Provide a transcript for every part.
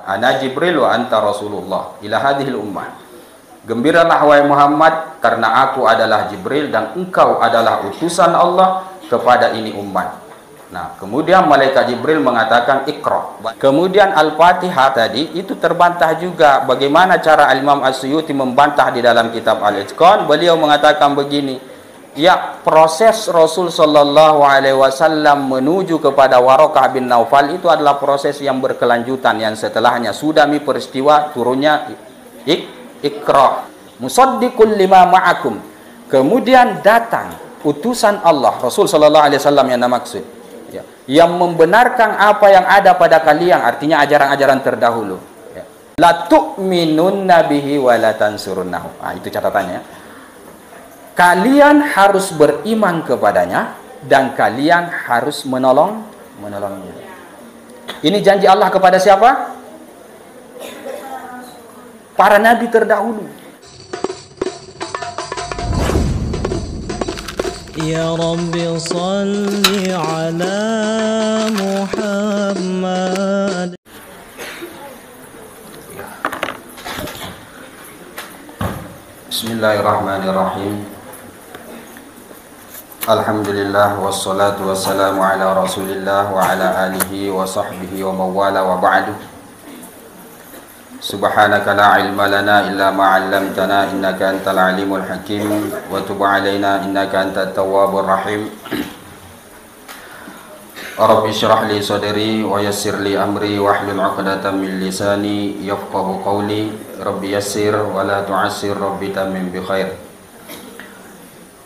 Ana Jibril wa anta Rasulullah ila hadhil ummah. Gembiralah wahai Muhammad karena aku adalah Jibril dan engkau adalah utusan Allah kepada ini umat. Nah, kemudian malaikat Jibril mengatakan Iqra. Kemudian Al-Fatihah tadi itu terbantah juga. Bagaimana cara Al-Imam As-Suyuti membantah di dalam kitab Al-Itqan? Beliau mengatakan begini, ya, proses Rasul sallallahu alaihi wasallam menuju kepada Waraqah bin Naufal itu adalah proses yang berkelanjutan, yang setelahnya sudah peristiwa turunnya Iqra musaddiqul lima ma'akum. Kemudian datang utusan Allah, Rasul sallallahu alaihi wasallam yang maksud, ya, yang membenarkan apa yang ada pada kalian, artinya ajaran-ajaran terdahulu, ya. La tu'minunna bihi wa la tansurunnahu. Itu catatannya. Kalian harus beriman kepadanya dan kalian harus menolongnya. Ini janji Allah kepada siapa? Para nabi terdahulu. Ya Rabbi salli ala Muhammad. Bismillahirrahmanirrahim. Alhamdulillah wassalatu wassalamu ala Rasulillah wa ala alihi wa sahbihi wa mawala wa ba'du. Subhanaka la ilma lana illa ma 'allamtana innaka antal alimul hakim wa tub 'alaina innaka antat tawwabur rahim. Rabbi shrah li sadri wa yassir li amri wahlul 'uqdatam min lisani yafqahu qawli. Rabbi yassir wa la tu'assir, Rabbi tammim bi khair.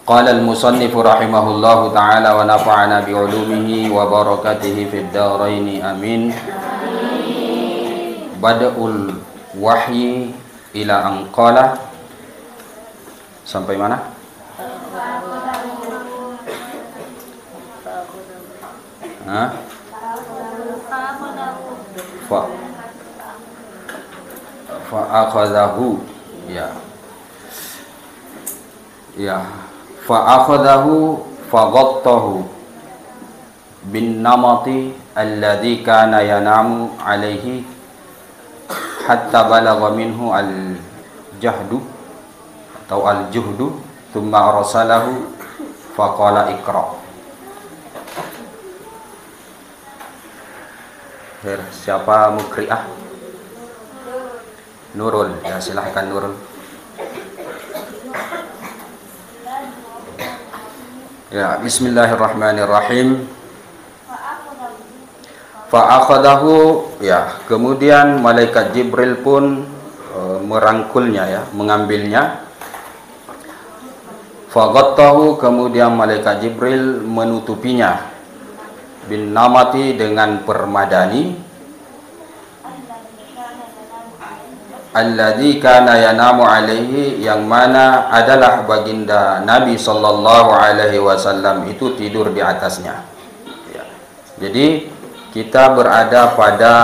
Qala al-musannif rahimahullahu ta'ala wa nafa'ana bi 'ulumihi wa barakatihi fid dharain amin. Bada'ul wahyi ila anqala sampai mana? Fa'akhadahu, ya, fa'akhadahu faghattahu bin namati alladhi kana yanamu alaihi hatta balagha minhu al-jahdu atau al-juhdu thumma arsalahu faqala Iqra. Siapa mukri'ah? Nurul, ya, silahkan Nurul. Ya, bismillahirrahmanirrahim. Fa'akhadahu, ya, kemudian malaikat Jibril pun merangkulnya, ya, mengambilnya. Faghattahu, kemudian malaikat Jibril menutupinya bin namati dengan permadani alladzi kana yanamu alaihi, yang mana adalah baginda Nabi sallallahu alaihi wasallam itu tidur di atasnya, ya. Jadi kita berada pada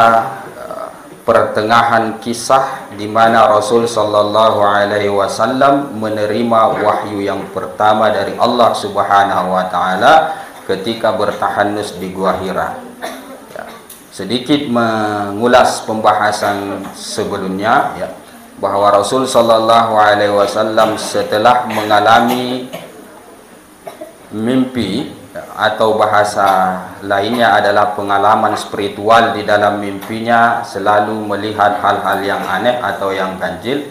pertengahan kisah di mana Rasul sallallahu alaihi wasallam menerima wahyu yang pertama dari Allah Subhanahu wa taala ketika bertahanus di Gua Hira. Ya. Sedikit mengulas pembahasan sebelumnya, ya, bahwa Rasul sallallahu alaihi wasallam setelah mengalami mimpi, atau bahasa lainnya adalah pengalaman spiritual, di dalam mimpinya selalu melihat hal-hal yang aneh atau yang ganjil.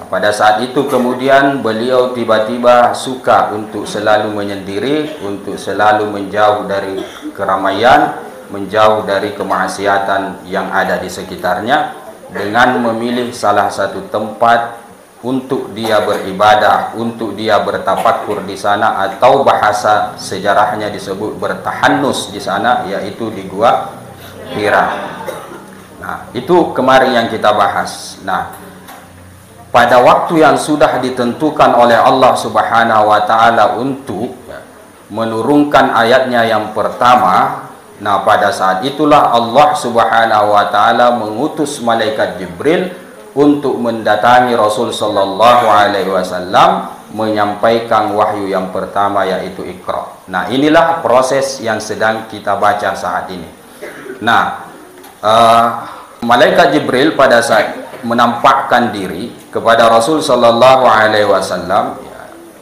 Pada saat itu kemudian beliau tiba-tiba suka untuk selalu menyendiri, untuk selalu menjauh dari keramaian, menjauh dari kemaksiatan yang ada di sekitarnya, dengan memilih salah satu tempat untuk dia beribadah, untuk dia bertafakur di sana, atau bahasa sejarahnya disebut bertahanus di sana, yaitu di Gua Hira. Nah, itu kemarin yang kita bahas. Nah, pada waktu yang sudah ditentukan oleh Allah Subhanahu wa taala untuk menurunkan ayatnya yang pertama, nah pada saat itulah Allah Subhanahu wa taala mengutus malaikat Jibril untuk mendatangi Rasul sallallahu alaihi wasallam, menyampaikan wahyu yang pertama, yaitu Iqra. Nah, inilah proses yang sedang kita baca saat ini. Nah, Malaikat Jibril pada saat menampakkan diri kepada Rasul sallallahu alaihi wasallam,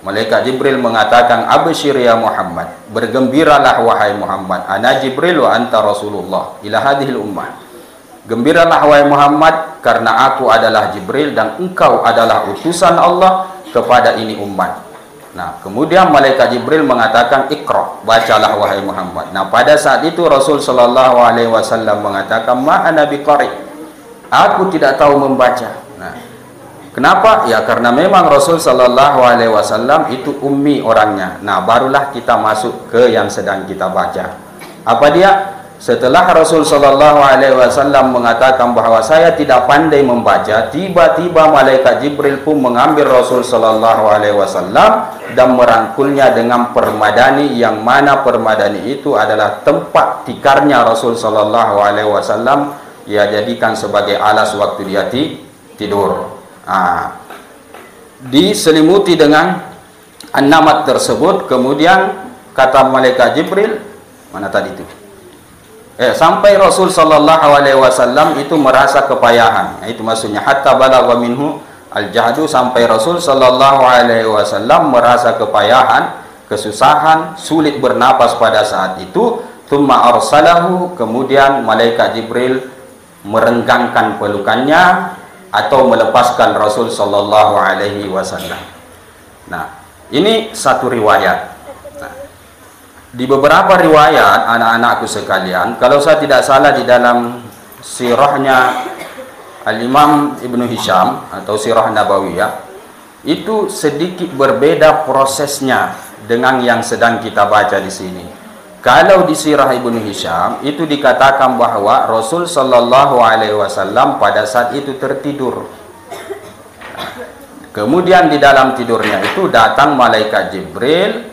Malaikat Jibril mengatakan, "Abshir ya Muhammad, bergembiralah wahai Muhammad, ana Jibril wa anta Rasulullah ila hadhil ummah." Gembiralah wahai Muhammad karena aku adalah Jibril dan engkau adalah utusan Allah kepada ini umat. Nah, kemudian Malaikat Jibril mengatakan, "Iqra, bacalah wahai Muhammad." Nah, pada saat itu Rasul sallallahu alaihi wasallam mengatakan, "Ma ana biqari." Aku tidak tahu membaca. Nah, kenapa? Ya karena memang Rasul sallallahu alaihi wasallam itu ummi orangnya. Nah, barulah kita masuk ke yang sedang kita baca. Apa dia? Setelah Rasul sallallahu alaihi wasallam mengatakan bahwa saya tidak pandai membaca, tiba-tiba Malaikat Jibril pun mengambil Rasul sallallahu alaihi wasallam dan merangkulnya dengan permadani, yang mana permadani itu adalah tempat tikarnya Rasul sallallahu alaihi wasallam, ia jadikan sebagai alas waktu dia tidur. Diselimuti dengan an-namat tersebut. Kemudian kata Malaikat Jibril, mana tadi itu? Sampai Rasul sallallahu alaihi wasallam itu merasa kepayahan. Itu maksudnya hatta balagha minhu al-jahdu, sampai Rasul sallallahu alaihi wasallam merasa kepayahan, kesusahan, sulit bernapas pada saat itu. Tsumma arsalahu, kemudian Malaikat Jibril merenggangkan pelukannya atau melepaskan Rasul sallallahu alaihi wasallam. Nah, ini satu riwayat. Di beberapa riwayat, anak-anakku sekalian, kalau saya tidak salah di dalam sirahnya Al-Imam Ibnu Hisham atau sirah Nabawiyah, itu sedikit berbeda prosesnya dengan yang sedang kita baca di sini. Kalau di sirah Ibnu Hisham itu dikatakan bahwa Rasul sallallahu alaihi wasallam pada saat itu tertidur. Kemudian di dalam tidurnya itu datang Malaikat Jibril,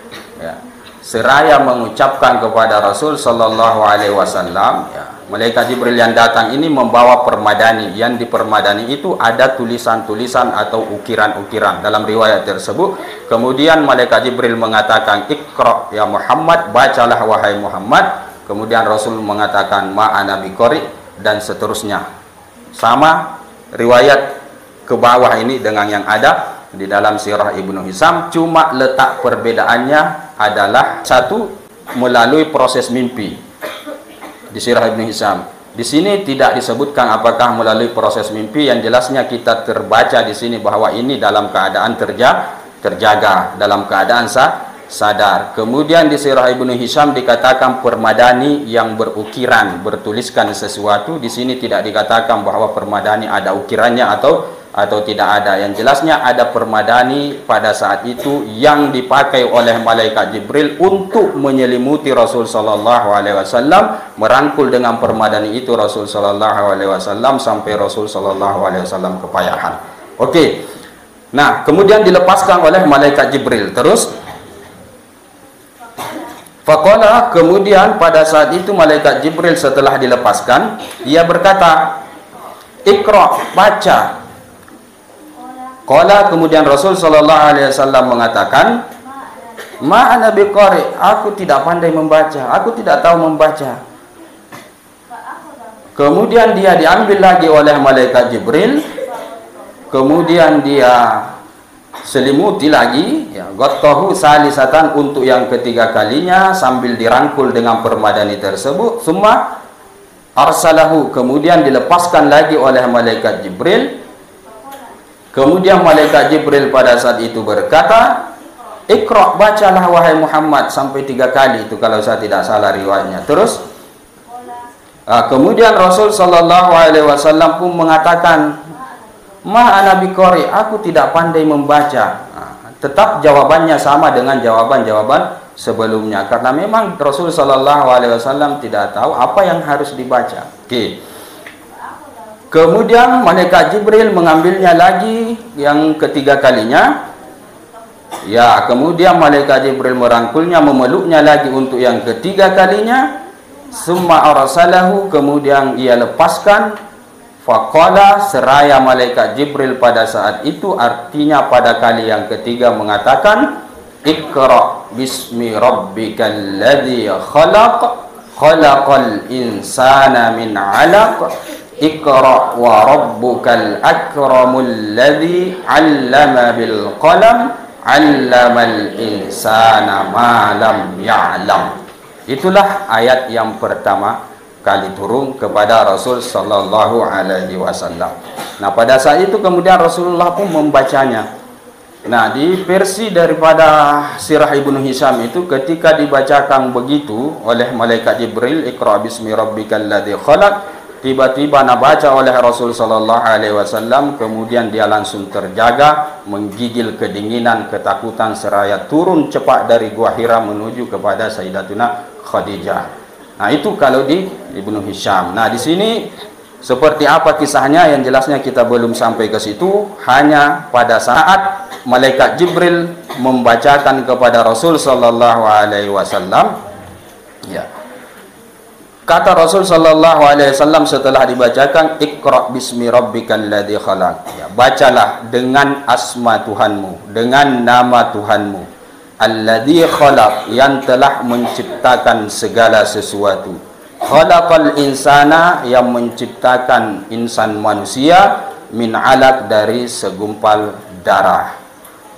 seraya mengucapkan kepada Rasul sallallahu alaihi wasallam, Malaikat Jibril yang datang ini membawa permadani, yang di permadani itu ada tulisan-tulisan atau ukiran-ukiran dalam riwayat tersebut. Kemudian Malaikat Jibril mengatakan, "Iqra ya Muhammad, bacalah wahai Muhammad." Kemudian Rasul mengatakan, "Ma ana biqari," dan seterusnya. Sama riwayat ke bawah ini dengan yang ada di dalam sirah Ibnu Hisham, cuma letak perbedaannya adalah satu melalui proses mimpi. Di sirah Ibnu Hisham di sini tidak disebutkan apakah melalui proses mimpi, yang jelasnya kita terbaca di sini bahwa ini dalam keadaan terjaga, dalam keadaan sadar. Kemudian di sirah Ibnu Hisham dikatakan permadani yang berukiran, bertuliskan sesuatu. Di sini tidak dikatakan bahwa permadani ada ukirannya atau tidak ada. Yang jelasnya ada permadani pada saat itu yang dipakai oleh Malaikat Jibril untuk menyelimuti Rasul sallallahu alaihi wasallam, merangkul dengan permadani itu Rasul sallallahu alaihi wasallam sampai Rasul sallallahu alaihi wasallam kepayahan. Oke. Nah, kemudian dilepaskan oleh Malaikat Jibril. Terus faqala, kemudian pada saat itu Malaikat Jibril setelah dilepaskan, ia berkata, "Iqra, baca." Qala, kemudian Rasul sallallahu alaihi wasallam mengatakan, "Ma ana biqari," aku tidak pandai membaca, aku tidak tahu membaca. Kemudian dia diambil lagi oleh Malaikat Jibril, kemudian dia selimuti lagi, ghattahu salisatan, untuk yang ketiga kalinya sambil dirangkul dengan permadani tersebut. Tsumma arsalahu, kemudian dilepaskan lagi oleh Malaikat Jibril. Kemudian Malaikat Jibril pada saat itu berkata, "Iqra, bacalah wahai Muhammad," sampai 3 kali itu kalau saya tidak salah riwayatnya. Terus kemudian Rasul sallallahu alaihi wasallam pun mengatakan, "Ma ana biqari," aku tidak pandai membaca. Tetap jawabannya sama dengan jawaban-jawaban sebelumnya, karena memang Rasul sallallahu alaihi wasallam tidak tahu apa yang harus dibaca. Oke. Kemudian Malaikat Jibril mengambilnya lagi yang ketiga kalinya. Kemudian Malaikat Jibril merangkulnya, memeluknya lagi untuk yang ketiga kalinya. Summa arsalahu, kemudian ia lepaskan. Faqala, seraya Malaikat Jibril pada saat itu, artinya pada kali yang ketiga mengatakan, "Iqra bismi rabbikal ladzi khalaq, khalaqal insana min 'alaq, Iqra wa rabbukal akramul ladzi 'allama bil qalam 'allamal insana ma lam ya'lam. Itulah ayat yang pertama kali turun kepada Rasul sallallahu alaihi wasallam. Nah, pada saat itu kemudian Rasulullah pun membacanya. Nah, di versi daripada Sirah Ibnu Hisham itu ketika dibacakan begitu oleh malaikat Jibril, Iqra bismi rabbikal ladzi khalaq, tiba-tiba nabaca oleh Rasul sallallahu alaihi wasallam, kemudian dia langsung terjaga, menggigil kedinginan, ketakutan seraya turun cepat dari Gua Hira menuju kepada Sayyidatuna Khadijah. Nah, itu kalau di Ibnu Hisham. Nah, di sini seperti apa kisahnya yang jelasnya kita belum sampai ke situ. Hanya pada saat malaikat Jibril membacakan kepada Rasul sallallahu alaihi wasallam, ya. Kata Rasul sallallahu alaihi wasallam setelah dibacakan, Iqra bismi rabbikal ladzi khalaq. Ya, bacalah dengan asma Tuhanmu, dengan nama Tuhanmu. Alladzi khalaq, yang telah menciptakan segala sesuatu. Khalaqal insana, yang menciptakan insan manusia, min 'alaq, dari segumpal darah.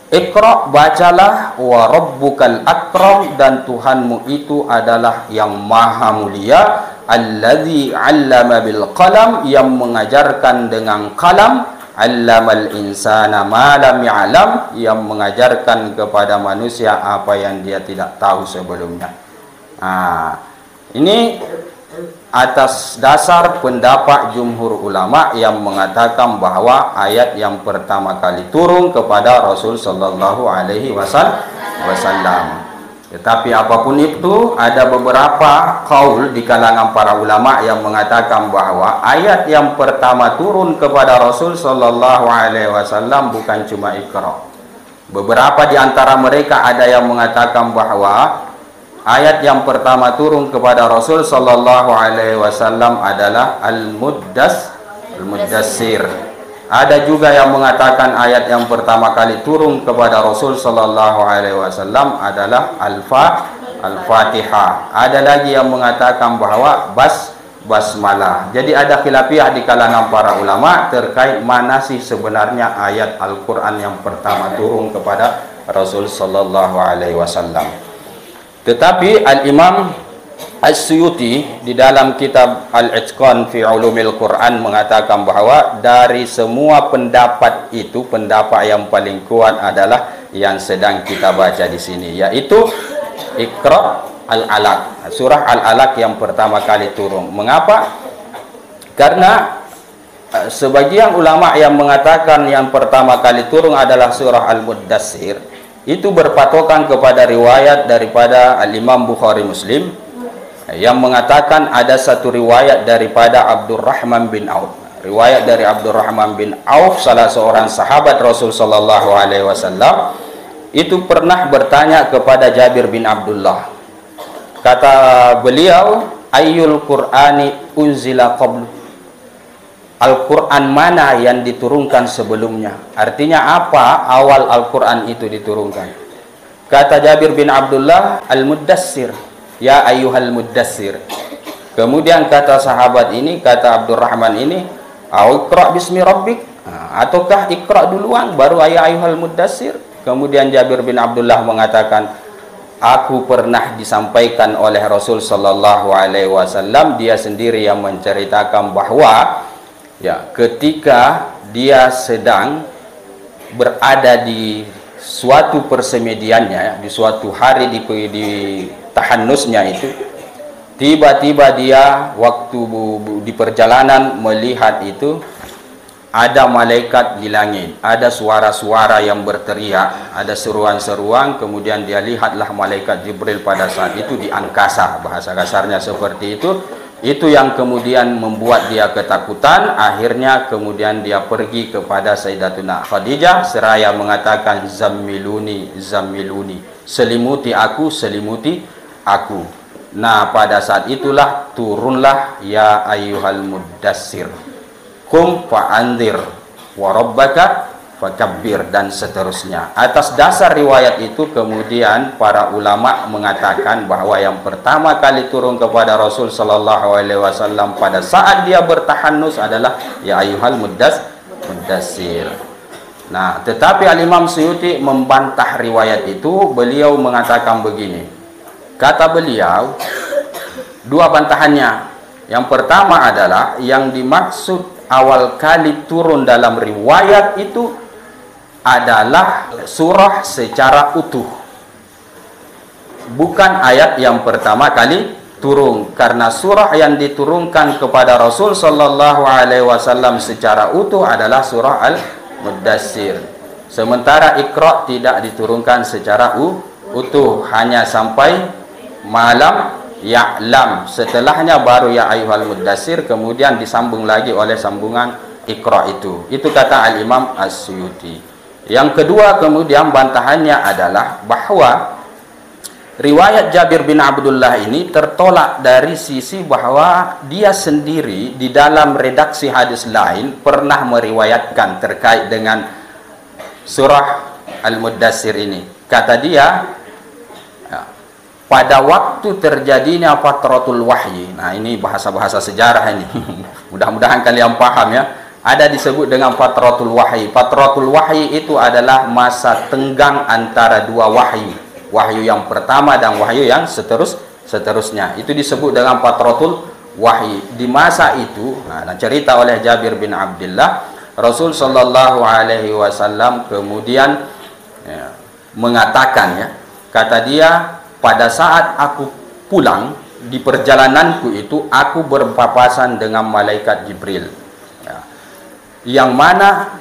Iqra, bacalah, wa rabbukal akram, dan Tuhanmu itu adalah yang maha mulia. Alladzi 'allama bil qalam, yang mengajarkan dengan qalam. 'Allamal insana ma lam ya'lam, yang mengajarkan kepada manusia apa yang dia tidak tahu sebelumnya. Nah, ini atas dasar pendapat jumhur ulama yang mengatakan bahwa ayat yang pertama kali turun kepada Rasul sallallahu alaihi wasallam. Tetapi apapun itu, ada beberapa qaul di kalangan para ulama yang mengatakan bahwa ayat yang pertama turun kepada Rasul sallallahu alaihi wasallam bukan cuma Iqra. Beberapa di antara mereka ada yang mengatakan bahwa ayat yang pertama turun kepada Rasul sallallahu alaihi wasallam adalah Al-Muddassir. Ada juga yang mengatakan ayat yang pertama kali turun kepada Rasul sallallahu alaihi wasallam adalah Al-Fatihah. Ada lagi yang mengatakan bahwa basmalah. Jadi ada khilafiyah di kalangan para ulama terkait mana sih sebenarnya ayat Al-Qur'an yang pertama turun kepada Rasul sallallahu alaihi wasallam. Tetapi Al-Imam As-Suyuti di dalam kitab Al-Itqan fi Ulumil Quran mengatakan bahwa dari semua pendapat itu, pendapat yang paling kuat adalah yang sedang kita baca di sini, yaitu Iqra Al-Alaq, surah Al-Alaq yang pertama kali turun. Mengapa? Karena sebagian ulama yang mengatakan yang pertama kali turun adalah surah Al-Muddassir, itu berpatokan kepada riwayat daripada Al-Imam Bukhari Muslim yang mengatakan ada satu riwayat daripada Abdurrahman bin Auf. Riwayat dari Abdurrahman bin Auf, salah seorang sahabat Rasul sallallahu alaihi wasallam, itu pernah bertanya kepada Jabir bin Abdullah. Kata beliau, ayyul Qur'ani unzila qablu? Al-Quran mana yang diturunkan sebelumnya? Artinya apa awal Al-Quran itu diturunkan? Kata Jabir bin Abdullah, Al-Muddassir, ya ayyuhal Muddassir. Kemudian kata sahabat ini, kata Abdurrahman ini, Iqra bismi rabbik, ataukah Iqra duluan baru ya ayyuhal Muddassir? Kemudian Jabir bin Abdullah mengatakan, aku pernah disampaikan oleh Rasul sallallahu alaihi wasallam, dia sendiri yang menceritakan bahwa ya, ketika dia sedang berada di suatu persemediannya, di suatu hari di tahannusnya itu, tiba-tiba dia waktu di perjalanan melihat itu ada malaikat di langit, ada suara-suara yang berteriak, ada seruan-seruan, kemudian dia lihatlah malaikat Jibril pada saat itu di angkasa, bahasa kasarnya seperti itu. Itu yang kemudian membuat dia ketakutan. Akhirnya kemudian dia pergi kepada Sayyidatuna Khadijah seraya mengatakan, zammiluni, zammiluni, selimuti aku, selimuti aku. Nah, pada saat itulah turunlah ya ayyuhal muddassir, qum fa'anzir wa rabbaka fakabbir, dan seterusnya. Atas dasar riwayat itu kemudian para ulama mengatakan bahwa yang pertama kali turun kepada Rasul sallallahu alaihi wasallam pada saat dia bertahannus adalah ya ayyuhal mudassir. Nah, tetapi Al-Imam Suyuti membantah riwayat itu. Beliau mengatakan begini. Kata beliau, dua bantahannya. Yang pertama adalah yang dimaksud awal kali turun dalam riwayat itu adalah surah secara utuh, bukan ayat yang pertama kali turun, karena surah yang diturunkan kepada Rasul sallallahu alaihi wasallam secara utuh adalah surah Al-Mudassir, sementara Iqra tidak diturunkan secara utuh, hanya sampai malam ya'lam, setelahnya baru ya ayyuhal mudassir, kemudian disambung lagi oleh sambungan Iqra itu kata Al-Imam As-Suyuti. Yang kedua kemudian bantahannya adalah bahwa riwayat Jabir bin Abdullah ini tertolak dari sisi bahwa dia sendiri di dalam redaksi hadis lain pernah meriwayatkan terkait dengan surah Al-Mudassir ini. Kata dia, pada waktu terjadinya fatratul wahyi. Nah, ini bahasa-bahasa sejarah ini. Mudah-mudahan kalian paham ya. Ada disebut dengan fatratul wahyi. Fatratul wahyi itu adalah masa tenggang antara dua wahyu. Wahyu yang pertama dan wahyu yang seterusnya. Itu disebut dengan fatratul wahyi. Di masa itu, nah, cerita oleh Jabir bin Abdullah, Rasul sallallahu alaihi wasallam kemudian mengatakan, ya, kata dia, pada saat aku pulang di perjalananku itu aku berpapasan dengan malaikat Jibril, ya, yang mana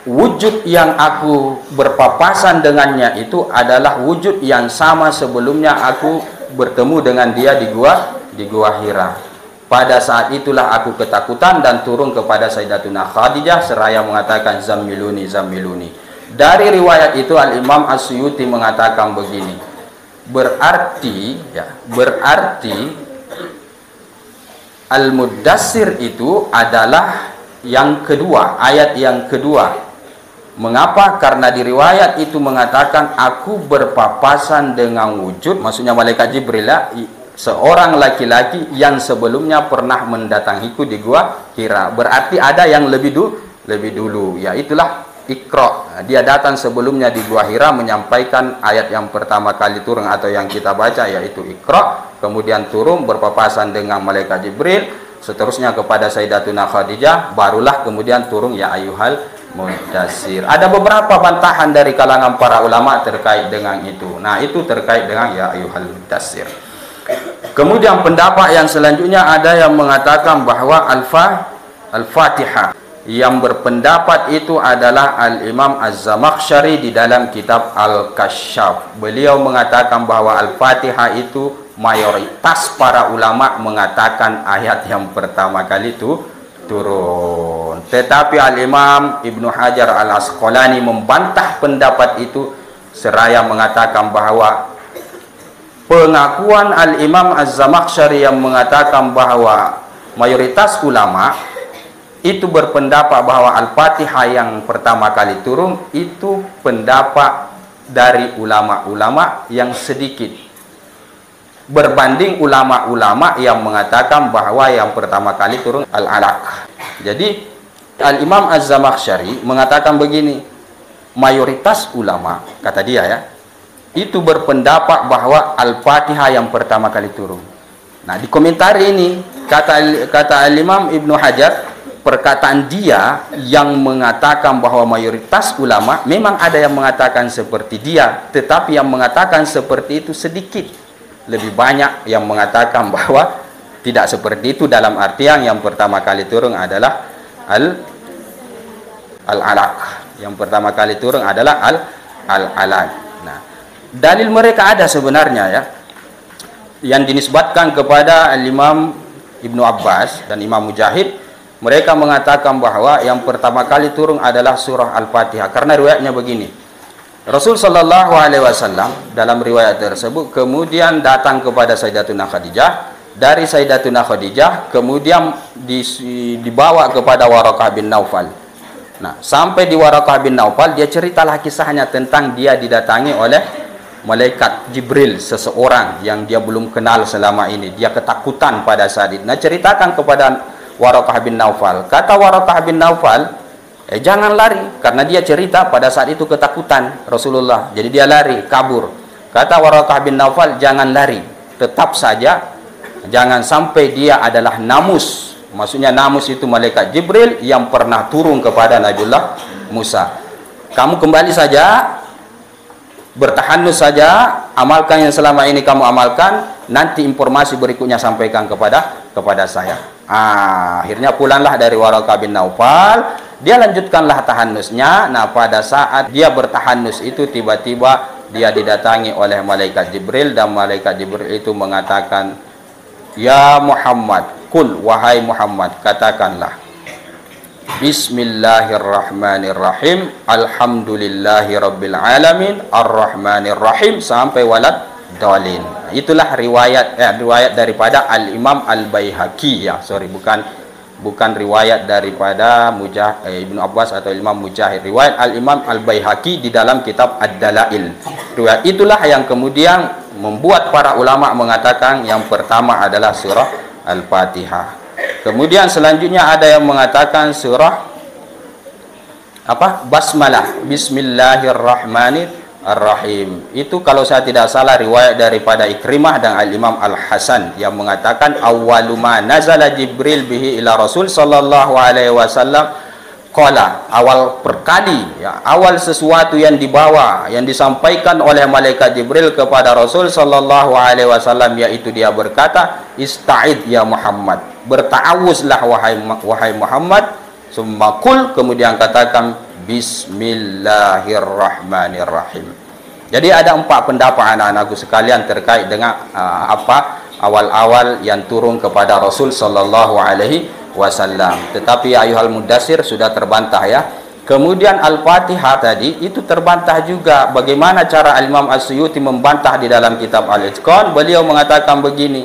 wujud yang aku berpapasan dengannya itu adalah wujud yang sama sebelumnya aku bertemu dengan dia di gua Hira. Pada saat itulah aku ketakutan dan turun kepada Sayyidatuna Khadijah seraya mengatakan zammiluni zammiluni. Dari riwayat itu Al-Imam As-Suyuti mengatakan begini, berarti Al-Mudassir itu adalah yang kedua, ayat yang kedua. Mengapa? Karena di riwayat itu mengatakan aku berpapasan dengan wujud, maksudnya malaikat Jibril, seorang laki-laki yang sebelumnya pernah mendatangiku di gua Hira. Berarti ada yang lebih dulu, ya itulah Iqra. Dia datang sebelumnya di gua Hira menyampaikan ayat yang pertama kali turun atau yang kita baca, yaitu Iqra, kemudian turun berpapasan dengan malaikat Jibril, seterusnya kepada Sayyidatuna Khadijah, barulah kemudian turun ya ayyuhal mudassir. Ada beberapa bantahan dari kalangan para ulama terkait dengan itu. Nah, itu terkait dengan ya ayyuhal mudassir. Kemudian pendapat yang selanjutnya ada yang mengatakan bahwa Al-Fatihah. Yang berpendapat itu adalah Al-Imam Az-Zamakhsyari di dalam kitab Al-Kasyaf. Beliau mengatakan bahwa Al-Fatihah itu mayoritas para ulama mengatakan ayat yang pertama kali itu turun. Tetapi Al-Imam Ibnu Hajar Al-Asqalani membantah pendapat itu seraya mengatakan bahwa pengakuan Al-Imam Az-Zamakhsyari yang mengatakan bahwa mayoritas ulama itu berpendapat bahwa Al-Fatihah yang pertama kali turun itu pendapat dari ulama-ulama yang sedikit berbanding ulama-ulama yang mengatakan bahwa yang pertama kali turun Al-Alaq. Jadi Al-Imam Az-Zamakhsyari mengatakan begini, mayoritas ulama, kata dia ya, itu berpendapat bahwa Al-Fatihah yang pertama kali turun. Nah, di komentar ini kata Al-Imam Ibnu Hajar, perkataan dia yang mengatakan bahwa mayoritas ulama, memang ada yang mengatakan seperti dia, tetapi yang mengatakan seperti itu sedikit. Lebih banyak yang mengatakan bahwa tidak seperti itu, dalam artian yang pertama kali turun adalah Al-Alaq. Yang pertama kali turun adalah Al-Alaq. Nah, dalil mereka ada sebenarnya ya, yang dinisbatkan kepada Al-Imam Ibnu Abbas dan Imam Mujahid. Mereka mengatakan bahwa yang pertama kali turun adalah surah Al-Fatihah, karena riwayatnya begini. Rasul sallallahu alaihi wasallam dalam riwayat tersebut kemudian datang kepada Sayyidatuna Khadijah, dari Sayyidatuna Khadijah kemudian dibawa kepada Waraqah bin Naufal. Nah, sampai di Waraqah bin Naufal, dia ceritalah kisahnya tentang dia didatangi oleh malaikat Jibril, seseorang yang dia belum kenal selama ini. Dia ketakutan pada saat itu. Nah, ceritakan kepada Waraqah bin Naufal. Kata Waraqah bin Naufal, jangan lari, karena dia cerita pada saat itu ketakutan Rasulullah. Jadi dia lari, kabur. Kata Waraqah bin Naufal, jangan lari, tetap saja, jangan sampai dia adalah namus. Maksudnya namus itu malaikat Jibril yang pernah turun kepada Nabiullah Musa. Kamu kembali saja, bertahanus saja, amalkan yang selama ini kamu amalkan, nanti informasi berikutnya sampaikan kepada saya. Akhirnya pulanglah dari Waraqah bin Naufal, dia lanjutkanlah tahanusnya. Nah, pada saat dia bertahanus itu, tiba-tiba dia didatangi oleh malaikat Jibril, dan malaikat Jibril itu mengatakan, ya Muhammad, kul, wahai Muhammad, katakanlah, Bismillahirrahmanirrahim, Alhamdulillahi Rabbil Alamin, Ar-Rahmanirrahim, sampai walad dalin. Itulah riwayat daripada Al-Imam Al-Baihaqi, ya, bukan riwayat daripada Ibnu Abbas atau Imam Mujahid. Riwayat Al-Imam Al-Baihaqi di dalam kitab Ad-Dalail. Riwayat itulah yang kemudian membuat para ulama mengatakan yang pertama adalah surah Al-Fatihah. Kemudian selanjutnya ada yang mengatakan surah Basmalah, Bismillahirrahmanirrahim. Itu kalau saya tidak salah riwayat daripada Ikrimah dan Al-Imam Al-Hasan yang mengatakan awwalu ma nazala Jibril bihi ila Rasul sallallahu alaihi wasallam qala, awal perkali, ya, awal sesuatu yang dibawa, yang disampaikan oleh malaikat Jibril kepada Rasul sallallahu alaihi wasallam, yaitu dia berkata, ista'id ya Muhammad, berta'awuzlah wahai Muhammad, summa qul, kemudian katakan Bismillahirrahmanirrahim. Jadi ada 4 pendapat anak-anakku sekalian terkait dengan awal-awal yang turun kepada Rasul sallallahu alaihi wasallam. Tetapi ayuhal mudassir sudah terbantah, ya. Kemudian Al-Fatihah tadi itu terbantah juga. Bagaimana cara Al-Imam As-Suyuti membantah di dalam kitab Al-Itqan? Beliau mengatakan begini,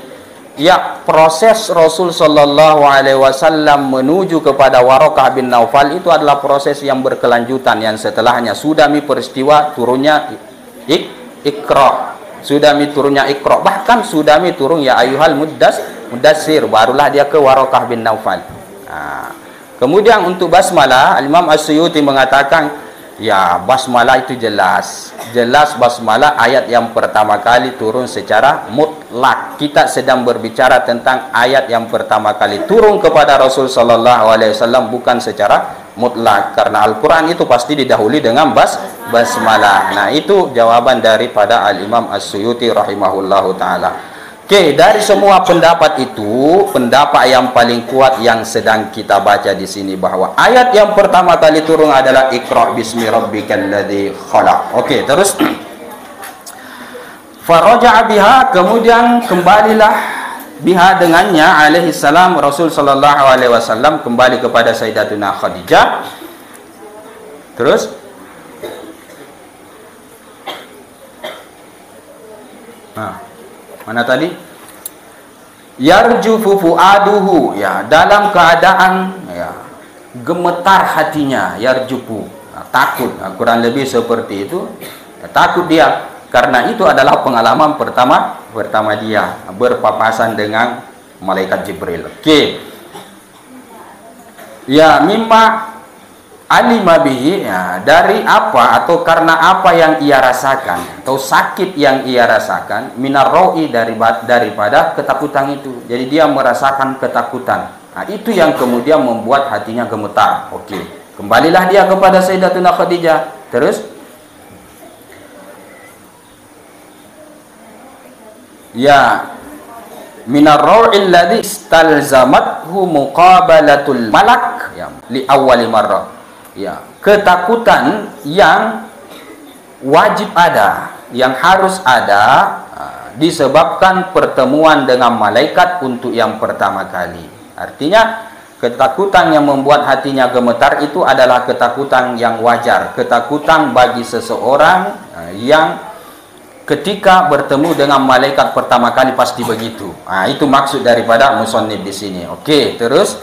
ya, proses Rasul sallallahu alaihi wasallam menuju kepada Waraqah bin Naufal itu adalah proses yang berkelanjutan, yang setelahnya sudah peristiwa turunnya Iqra, sudah turunnya Iqra, bahkan sudah turun ya ayuhal mudassir, barulah dia ke Waraqah bin Naufal. Kemudian untuk basmalah, Imam As-Suyuti mengatakan, ya, basmalah itu jelas basmalah ayat yang pertama kali turun secara mutlak. Kita sedang berbicara tentang ayat yang pertama kali turun kepada Rasul sallallahu alaihi wasallam, bukan secara mutlak, karena Al-Quran itu pasti didahului dengan basmalah. Nah, itu jawaban daripada Al-Imam As-Suyuti rahimahullahu ta'ala. Oke, dari semua pendapat itu, pendapat yang paling kuat yang sedang kita baca di sini, bahwa ayat yang pertama kali turun adalah Iqra bismi rabbikal ladzi khalaq. Oke, terus faraja'a biha, kemudian kembalilah biha dengannya alaihi salam Rasul sallallahu alaihi wasallam kembali kepada Sayyidatuna Khadijah. Terus mana tadi? Yarjufu fuaduhu, ya, dalam keadaan, ya, gemetar hatinya, yarjufu, takut, kurang lebih seperti itu, ya, takut dia, karena itu adalah pengalaman pertama dia berpapasan dengan malaikat Jibril. Oke. Ya, mimma alima bihi, ya, dari apa atau karena apa yang ia rasakan atau sakit yang ia rasakan, minar raui, daripada ketakutan itu. Jadi dia merasakan ketakutan. Nah, itu yang kemudian membuat hatinya gemetar. Oke. Kembalilah dia kepada Sayyidatuna Khadijah. Terus ya, minar raw'il ladzi istalzamathu muqabalatul malak, ya, li awwali marrah, ya, ketakutan yang wajib ada, yang harus ada, disebabkan pertemuan dengan malaikat untuk yang pertama kali. Artinya ketakutan yang membuat hatinya gemetar itu adalah ketakutan yang wajar, ketakutan bagi seseorang yang ketika bertemu dengan malaikat pertama kali pasti begitu. Itu maksud daripada musannif di sini. Oke, terus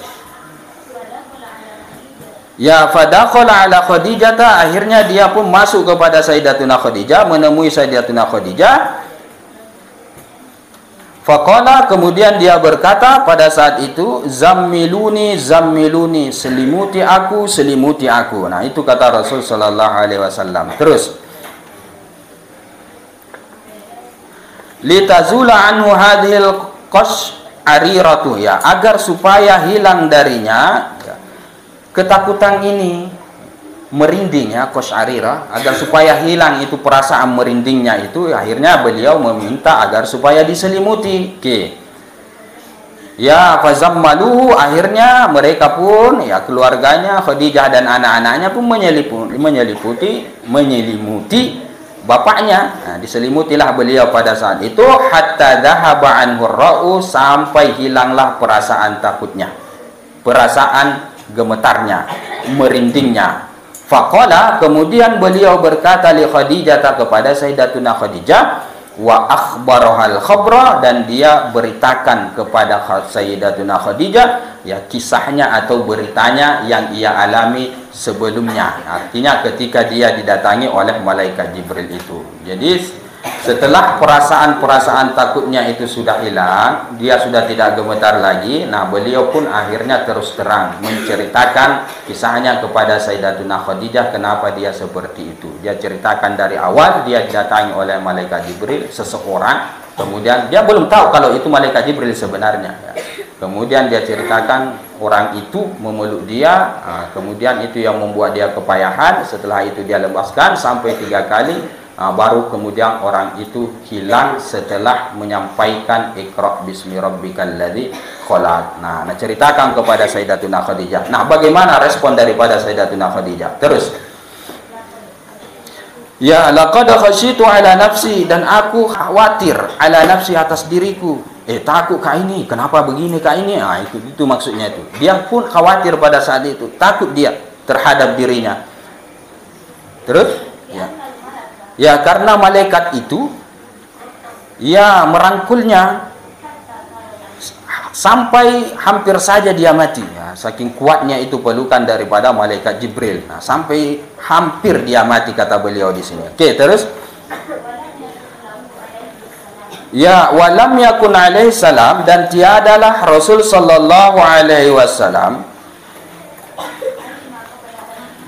Ya, fadakhala ala Khadijah, akhirnya dia pun masuk kepada Sayyidatuna Khadijah, menemui Sayyidatuna Khadijah. Faqala, kemudian dia berkata pada saat itu, zammiluni zammiluni, selimuti aku selimuti aku. Nah, itu kata Rasul sallallahu alaihi wasallam. Terus, litazula anhu hadhil qash'ariratu, ya, agar supaya hilang darinya ya, ketakutan ini, merindingnya qash'arira, agar supaya hilang itu perasaan merindingnya itu, akhirnya beliau meminta agar supaya diselimuti. Oke. Ya, fazammaluhu, akhirnya mereka pun, ya, keluarganya Khadijah dan anak-anaknya pun menyelimuti bapaknya. Nah, diselimutilah beliau pada saat itu, hatta dhahaba anhu ar-ra'u, sampai hilanglah perasaan takutnya, perasaan gemetarnya, merindingnya. Faqala, kemudian beliau berkata li Khadijah, kepada Sayyidatuna Khadijah, wa akhbarahal khabra, dan dia beritakan kepada Sayyidatuna Khadijah ya kisahnya atau beritanya yang ia alami sebelumnya. Artinya ketika dia didatangi oleh malaikat Jibril itu. Jadi setelah perasaan takutnya itu sudah hilang, dia sudah tidak gemetar lagi. Nah, beliau pun akhirnya terus terang menceritakan kisahnya kepada Sayyidatuna Khadijah, kenapa dia seperti itu. Dia ceritakan dari awal dia didatangi oleh malaikat Jibril, seseorang. Kemudian dia belum tahu kalau itu malaikat Jibril sebenarnya. Kemudian dia ceritakan orang itu memeluk dia. Kemudian itu yang membuat dia kepayahan. Setelah itu dia lepaskan sampai 3 kali. Baru kemudian orang itu hilang setelah menyampaikan Iqra bismi rabbikal ladzi khalaq. Nah, ceritakan kepada Sayyidatuna Khadijah. Nah, bagaimana respon daripada Sayyidatuna Khadijah? Terus, ya, laqad khasyitu ala nafsi, dan aku khawatir ala nafsi, atas diriku. Takut kak ini, kenapa begini kak ini? Nah, itu maksudnya itu. Dia pun khawatir pada saat itu, takut dia terhadap dirinya. Terus, ya, karena malaikat itu ya merangkulnya sampai hampir saja dia mati. Ya, saking kuatnya itu pelukan daripada malaikat Jibril. Nah, sampai hampir dia mati kata beliau di sini. Oke, terus. Ya, walam yakun alaihi salam, dan tiadalah Rasul sallallahu alaihi wasallam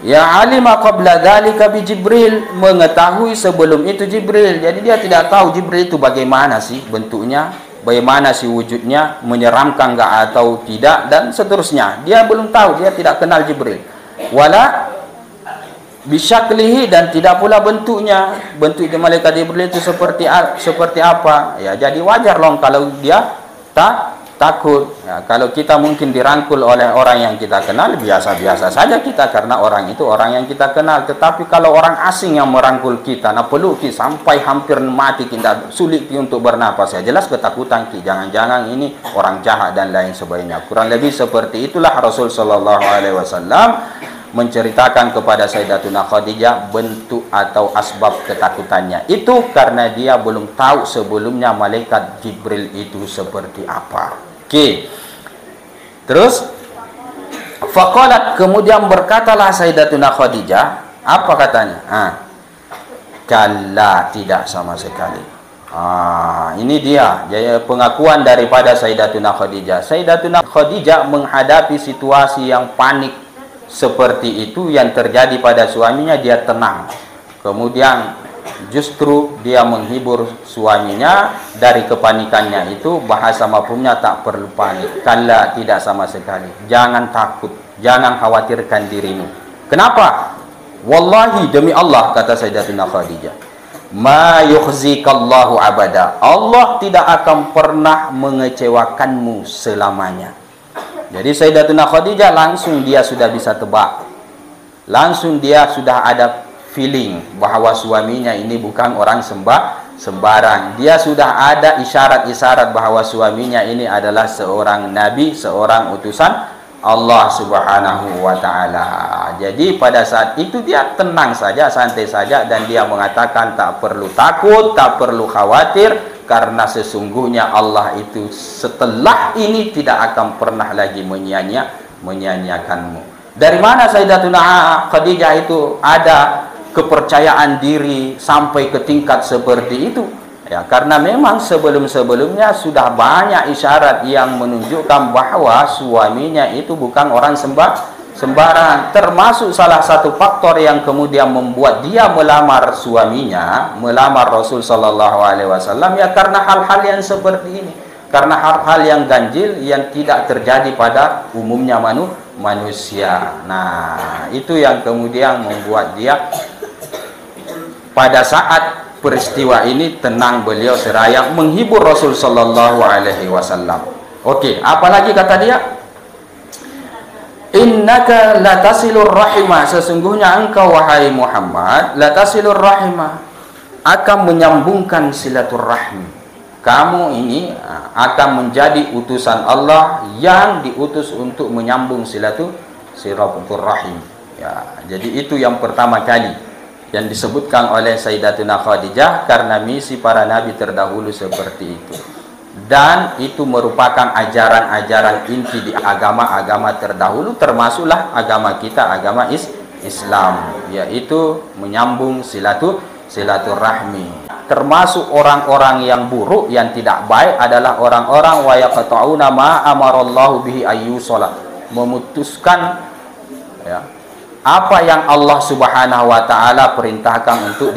ya alima qabla dzalika bi Jibril, mengetahui sebelum itu Jibril. Jadi dia tidak tahu Jibril itu bagaimana sih bentuknya, bagaimana sih wujudnya, menyeramkan enggak atau tidak, dan seterusnya. Dia belum tahu, dia tidak kenal Jibril. Wala bisyaklihi, dan tidak pula bentuknya, bentuk itu malaikat Jibril itu seperti apa. Ya, jadi wajar loh kalau dia takut. Ya, kalau kita mungkin dirangkul oleh orang yang kita kenal, biasa-biasa saja kita, karena orang itu orang yang kita kenal. Tetapi kalau orang asing yang merangkul kita, nah peluk kita sampai hampir mati, kita sulit untuk bernapas, ya jelas ketakutan kita. Jangan-jangan ini orang jahat dan lain sebagainya. Kurang lebih seperti itulah Rasul sallallahu alaihi wasallam menceritakan kepada Sayyidatuna Khadijah bentuk atau asbab ketakutannya. Itu karena dia belum tahu sebelumnya malaikat Jibril itu seperti apa. Oke. Terus, faqalat, kemudian berkatalah Sayyidatuna Khadijah, apa katanya? Kalla, tidak sama sekali. Ini dia pengakuan daripada Sayyidatuna Khadijah. Sayyidatuna Khadijah menghadapi situasi yang panik seperti itu yang terjadi pada suaminya, dia tenang. Kemudian justru dia menghibur suaminya dari kepanikannya itu. Bahasa mafhumnya tak perlu panik. Kalla, tidak sama sekali. Jangan takut, jangan khawatirkan dirimu. Kenapa? Wallahi, demi Allah, kata Sayyidatuna Khadijah, ma yukhzikallahu abada, Allah tidak akan pernah mengecewakanmu selamanya. Jadi Sayyidatuna Khadijah langsung dia sudah bisa tebak, langsung dia sudah ada feeling bahwa suaminya ini bukan orang sembarang. Dia sudah ada isyarat-isyarat bahwa suaminya ini adalah seorang nabi, seorang utusan Allah subhanahu wa ta'ala. Jadi pada saat itu dia tenang saja, santai saja, dan dia mengatakan tak perlu takut, tak perlu khawatir, karena sesungguhnya Allah itu setelah ini tidak akan pernah lagi menyia-nyiakanmu. Dari mana Sayyidatuna Khadijah itu ada kepercayaan diri sampai ke tingkat seperti itu? Ya, karena memang sebelum-sebelumnya sudah banyak isyarat yang menunjukkan bahwa suaminya itu bukan orang sembarang. Termasuk salah satu faktor yang kemudian membuat dia melamar suaminya, melamar Rasul sallallahu alaihi wasallam, ya karena hal-hal yang seperti ini. Karena hal-hal yang ganjil yang tidak terjadi pada umumnya manusia. Nah, itu yang kemudian membuat dia pada saat peristiwa ini tenang, beliau seraya menghibur Rasul sallallahu alaihi wasallam. Oke, apalagi kata dia? Innaka latasilur rahimah, sesungguhnya engkau wahai Muhammad latasilur rahimah, akan menyambungkan silaturahmi. Kamu ini akan menjadi utusan Allah yang diutus untuk menyambung silaturahim. Ya, jadi itu yang pertama kali yang disebutkan oleh Sayyidatuna Khadijah karena misi para nabi terdahulu seperti itu. Dan itu merupakan ajaran-ajaran inti di agama-agama terdahulu, termasuklah agama kita, agama Islam, yaitu menyambung silaturahmi. Termasuk orang-orang yang buruk, yang tidak baik adalah orang-orang wa yaqta'una ma amarallahu bihi ayyusala, memutuskan ya, apa yang Allah Subhanahu wa taala perintahkan untuk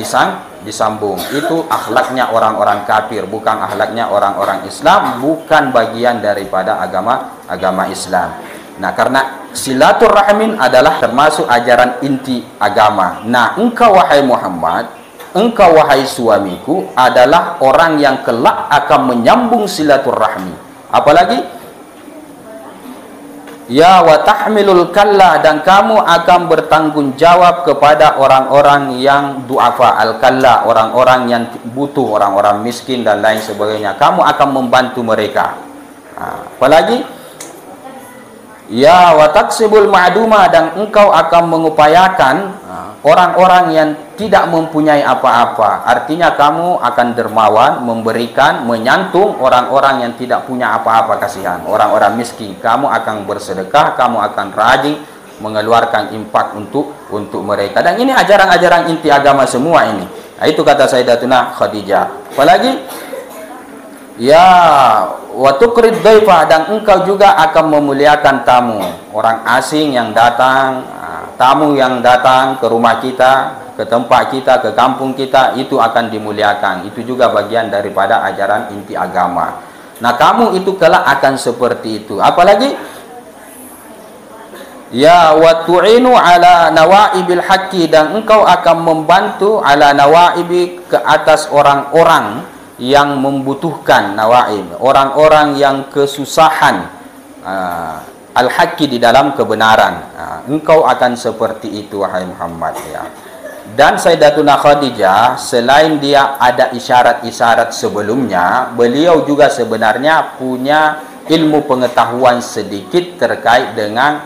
disambung. Itu akhlaknya orang-orang kafir, bukan akhlaknya orang-orang Islam, bukan bagian daripada agama Islam. Nah, karena silaturahmin adalah termasuk ajaran inti agama. Nah, engkau wahai Muhammad, engkau wahai suamiku adalah orang yang kelak akan menyambung silaturahmi. Apalagi ya wa tahmilul kalla, dan kamu akan bertanggung jawab kepada orang-orang yang du'afa, al-kalla, orang-orang yang butuh, orang-orang miskin dan lain sebagainya. Kamu akan membantu mereka. Apalagi ya wa taksibul ma'duma, dan engkau akan mengupayakan orang-orang yang tidak mempunyai apa-apa. Artinya kamu akan dermawan, memberikan, menyantung orang-orang yang tidak punya apa-apa, kasihan, orang-orang miskin. Kamu akan bersedekah, kamu akan rajin mengeluarkan infak untuk mereka. Dan ini ajaran-ajaran inti agama semua ini. Nah, itu kata Sayyidatuna Khadijah. Apalagi ya wa tuqrid dhaifa, dan engkau juga akan memuliakan tamu, orang asing yang datang, tamu yang datang ke rumah kita, ke tempat kita, ke kampung kita, itu akan dimuliakan. Itu juga bagian daripada ajaran inti agama. Nah, kamu itu kelak akan seperti itu. Apalagi ya wa tu'inu ala nawaibil haqqi, dan engkau akan membantu ala nawaibi, ke atas orang-orang yang membutuhkan, nawaib, orang-orang yang kesusahan al-haqqi, di dalam kebenaran. Engkau akan seperti itu wahai Muhammad, ya. Dan Sayyidatuna Khadijah, selain dia ada isyarat-isyarat sebelumnya, beliau juga sebenarnya punya ilmu pengetahuan sedikit terkait dengan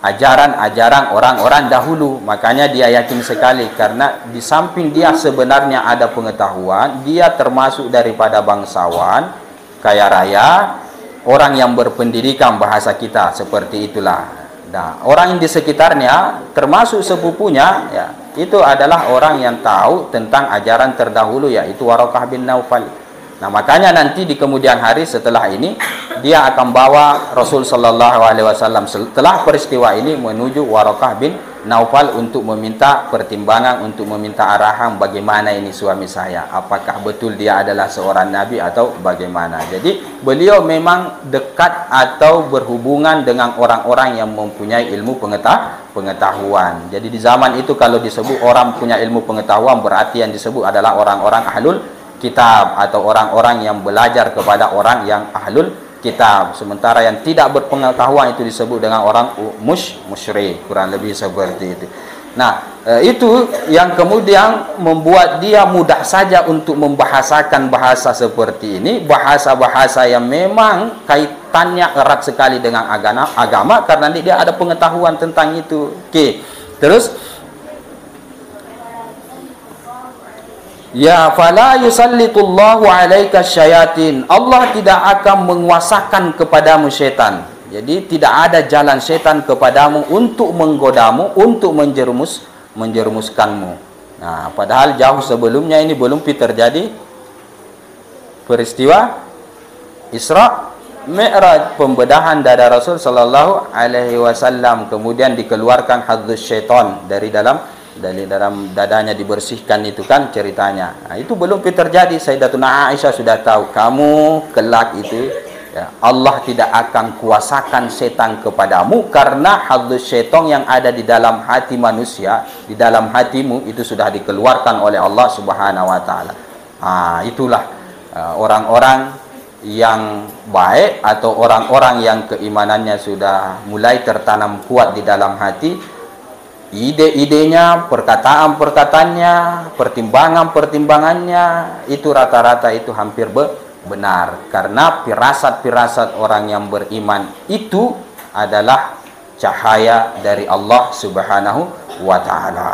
ajaran-ajaran orang-orang dahulu. Makanya dia yakin sekali, karena di samping dia sebenarnya ada pengetahuan, dia termasuk daripada bangsawan kaya raya, orang yang berpendidikan, bahasa kita seperti itulah. Nah, orang yang di sekitarnya termasuk sepupunya, ya, itu adalah orang yang tahu tentang ajaran terdahulu, yaitu Waraqah bin Naufal. Nah, makanya nanti di kemudian hari setelah ini dia akan bawa Rasul sallallahu alaihi wasallam setelah peristiwa ini menuju Waraqah bin Naufal untuk meminta pertimbangan, untuk meminta arahan bagaimana ini suami saya, apakah betul dia adalah seorang nabi atau bagaimana. Jadi beliau memang dekat atau berhubungan dengan orang-orang yang mempunyai ilmu pengetahuan. Jadi di zaman itu kalau disebut orang punya ilmu pengetahuan, berarti yang disebut adalah orang-orang ahlul kitab, atau orang-orang yang belajar kepada orang yang ahlul kitab. Sementara yang tidak berpengetahuan itu disebut dengan orang musyrik, kurang lebih seperti itu. Nah, itu yang kemudian membuat dia mudah saja untuk membahasakan bahasa seperti ini, bahasa-bahasa yang memang kaitannya erat sekali dengan agama, karena dia ada pengetahuan tentang itu. Oke. Terus ya fala yusallitullahu alaika syayatin, Allah tidak akan menguasakan kepadamu syaitan. Jadi tidak ada jalan setan kepadamu untuk menggodamu, untuk menjerumuskanmu. Nah, padahal jauh sebelumnya ini belum terjadi peristiwa Isra Mi'raj, pembedahan dada Rasul sallallahu alaihi wasallam, kemudian dikeluarkan hadzus syaitan dari dalam dadanya, dibersihkan, itu kan ceritanya. Nah, itu belum terjadi. Sayyidatuna Aisyah sudah tahu, kamu kelak itu ya, Allah tidak akan kuasakan setan kepadamu karena hadzus syaitan yang ada di dalam hati manusia, di dalam hatimu itu sudah dikeluarkan oleh Allah Subhanahu wa taala. Itulah orang-orang yang baik atau orang-orang yang keimanannya sudah mulai tertanam kuat di dalam hati. Ide-idenya, perkataan-perkataannya, pertimbangan-pertimbangannya itu rata-rata itu hampir benar, karena firasat-firasat orang yang beriman itu adalah cahaya dari Allah Subhanahu wa taala.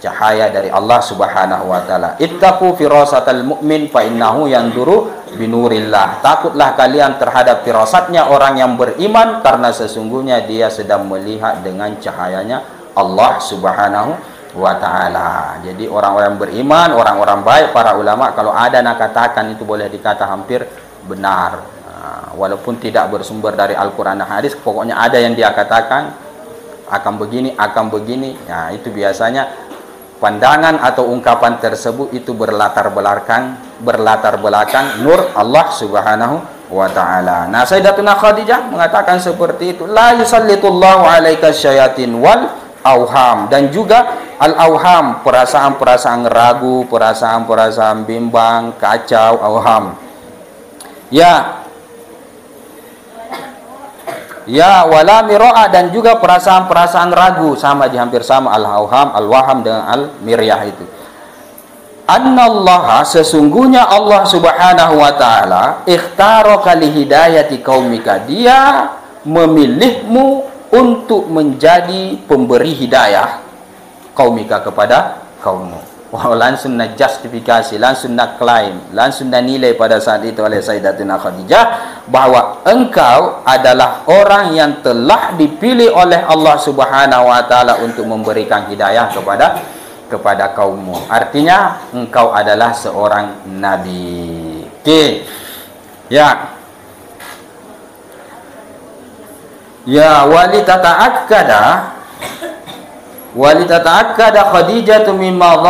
Cahaya dari Allah Subhanahu wa taala. Ittaqu firasatal mu'min fa innahu yanzuru binurillah. Takutlah kalian terhadap firasatnya orang yang beriman, karena sesungguhnya dia sedang melihat dengan cahayanya Allah Subhanahu wa ta'ala. Jadi orang-orang beriman, orang-orang baik, para ulama kalau ada nak katakan itu boleh dikata hampir benar, walaupun tidak bersumber dari Al-Quran dan hadis, pokoknya ada yang dia katakan akan begini, akan begini. Nah, itu biasanya pandangan atau ungkapan tersebut itu berlatar belakang nur Allah Subhanahu wa ta'ala. Nah, Sayyidatuna Khadijah mengatakan seperti itu, la yusallitullahu alaika syayatin wal auham, dan juga al-auham, perasaan-perasaan ragu, perasaan-perasaan bimbang, kacau, auham. Ya wala miro'a, dan juga perasaan-perasaan ragu, sama, hampir sama, al-auham, al-waham dengan al-miryah itu. Annallaha, sesungguhnya Allah Subhanahu wa ta'ala, ikhtaraka li hidayati qaumika, dia memilihmu untuk menjadi pemberi hidayah qaumika, kepada kaummu. Wow, langsung na justifikasi, langsung na klaim, langsung na nilai pada saat itu oleh Sayyidatuna Khadijah bahwa engkau adalah orang yang telah dipilih oleh Allah Subhanahu wa taala untuk memberikan hidayah kepada kaummu. Artinya engkau adalah seorang nabi. Oke. Ya walitata'akkada Khadijah mimma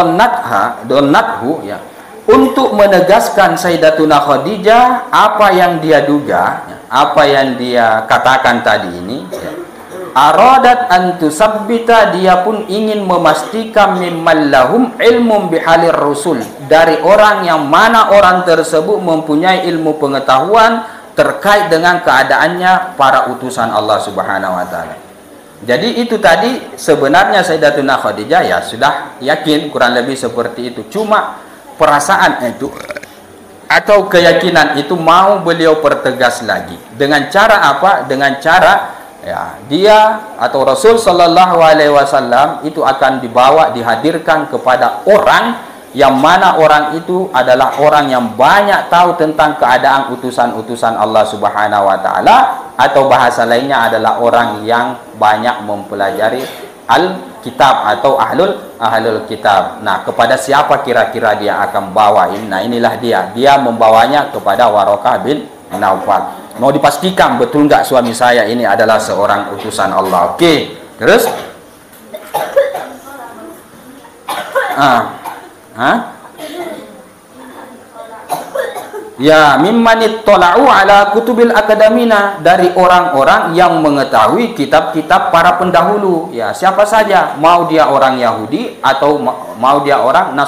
dhannathu, ya, untuk menegaskan Sayyidatuna Khadijah apa yang dia duga, apa yang dia katakan tadi ini, ya. Aradat an tusabbita, dia pun ingin memastikan mimman lahum ilmun bihalir rusul, dari orang yang mana orang tersebut mempunyai ilmu pengetahuan terkait dengan keadaannya para utusan Allah Subhanahu wa taala. Jadi itu tadi sebenarnya Sayyidatuna Khadijah ya sudah yakin kurang lebih seperti itu. Cuma perasaan itu atau keyakinan itu mau beliau pertegas lagi. Dengan cara apa? Dengan cara ya dia atau Rasul sallallahu alaihi wasallam itu akan dibawa, dihadirkan kepada orang yang mana orang itu adalah orang yang banyak tahu tentang keadaan utusan-utusan Allah Subhanahu wa taala, atau bahasa lainnya adalah orang yang banyak mempelajari Al-Kitab atau ahlul kitab. Nah, kepada siapa kira-kira dia akan bawain? Nah, inilah dia membawanya kepada Waraqah bin Naufal. Mau dipastikan betul nggak suami saya ini adalah seorang utusan Allah. Oke, terus ya mimmanit tola'u ala kutubil akadamina, dari orang-orang yang mengetahui kitab-kitab para pendahulu. Ya, siapa saja, mau dia orang Yahudi atau mau dia orang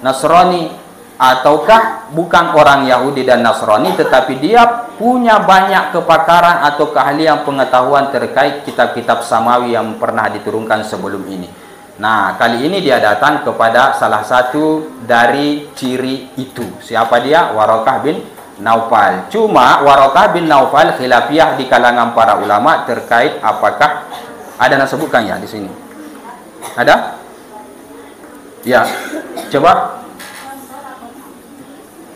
Nasrani, ataukah bukan orang Yahudi dan Nasrani tetapi dia punya banyak kepakaran atau keahlian pengetahuan terkait kitab-kitab samawi yang pernah diturunkan sebelum ini. Nah, kali ini dia datang kepada salah satu dari ciri itu. Siapa dia? Waraqah bin Naufal. Cuma Waraqah bin Naufal khilafiyah di kalangan para ulama terkait apakah ada yang sebutkan ya di sini. Ada? Ya. Coba.